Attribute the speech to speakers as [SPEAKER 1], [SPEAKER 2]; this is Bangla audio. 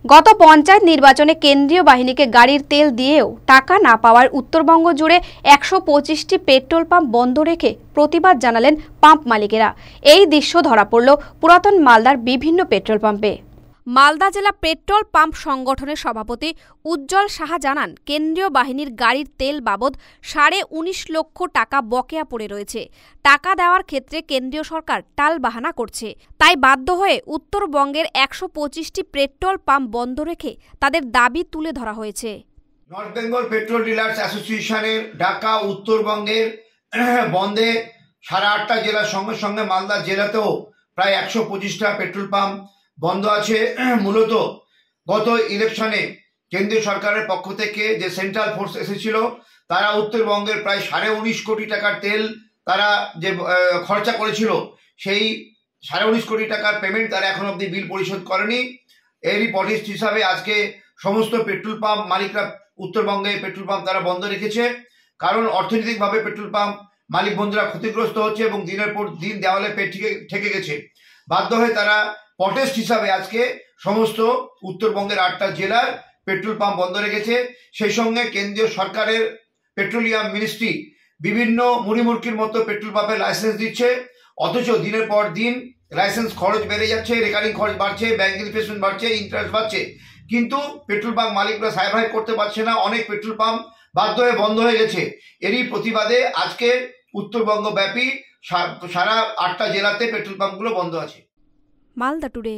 [SPEAKER 1] গত পঞ্চায়েত নির্বাচনে কেন্দ্রীয় বাহিনীকে গাড়ির তেল দিয়েও টাকা না পাওয়ার উত্তরবঙ্গ জুড়ে ১২৫টি পেট্রোল পাম্প বন্ধ রেখে প্রতিবাদ জানালেন পাম্প মালিকেরা। এই দৃশ্য ধরা পড়ল পুরাতন মালদার বিভিন্ন পেট্রোল পাম্পে। মালদা জেলা পেট্রোল পাম্প সংগঠনের সভাপতি উজ্জ্বল সাহা জানান, কেন্দ্রীয় বাহিনীর গাড়ির তেল বাবদ ১৯.৫ লক্ষ টাকা বকেয়া পড়ে রয়েছে। টাকা দেওয়ার ক্ষেত্রে কেন্দ্রীয় সরকার টালবাহানা করছে। তাই বাধ্য হয়ে উত্তরবঙ্গের ১২৫টি পেট্রোল পাম্প বন্ধ রেখে তাদের দাবি তুলে ধরা হয়েছে।
[SPEAKER 2] নর্থ বেঙ্গল পেট্রোল ডিলার্স অ্যাসোসিয়েশনের ঢাকা উত্তরবঙ্গের বন্ধে সারা ৮টা জেলার সঙ্গে সঙ্গে মালদা জেলাতেও প্রায় ১২৫টা পেট্রোল পাম্প বন্ধ আছে। মূলত গত ইলেকশনে কেন্দ্রীয় সরকারের পক্ষ থেকে যে সেন্ট্রাল ফোর্স এসেছিল, তারা উত্তরবঙ্গের প্রায় ১৯.৫ কোটি টাকার তেল তারা যে খরচা করেছিল, সেই ১৯.৫ কোটি টাকার পেমেন্ট তারা এখন অবধি বিল পরিশোধ করেনি। এরই প্রটেস্ট হিসাবে আজকে সমস্ত পেট্রোল পাম্প মালিকরা উত্তরবঙ্গে পেট্রোল পাম্প তারা বন্ধ রেখেছে। কারণ অর্থনৈতিকভাবে পেট্রোল পাম্প মালিক বন্ধুরা ক্ষতিগ্রস্ত হচ্ছে এবং দিনের পর দিন দেওয়ালে পেট ঠেকে গেছে। বাধ্য হয়ে তারা প্রটেস্ট হিসাবে আজকে সমস্ত উত্তরবঙ্গের ৮টা জেলার পেট্রোল পাম্প বন্ধ রেখেছে। সেই সঙ্গে কেন্দ্রীয় সরকারের পেট্রোলিয়াম মিনিস্ট্রি বিভিন্ন মুড়িমুড়কির মতো পেট্রোল পাম্পের লাইসেন্স দিচ্ছে, অথচ দিনের পর দিন লাইসেন্স খরচ বেড়ে যাচ্ছে, রেকারিং খরচ বাড়ছে, ব্যাংক ইনভেস্টমেন্ট বাড়ছে, ইন্টারেস্ট বাড়ছে, কিন্তু পেট্রোল পাম্প মালিকরা সার্ভাইভ করতে পারছে না। অনেক পেট্রোল পাম্প বাধ্য হয়ে বন্ধ হয়ে গেছে। এরই প্রতিবাদে আজকে উত্তরবঙ্গ ব্যাপী সারা ৮টা জেলাতে পেট্রোল পাম্পগুলো বন্ধ আছে।
[SPEAKER 1] মালদা টুডে।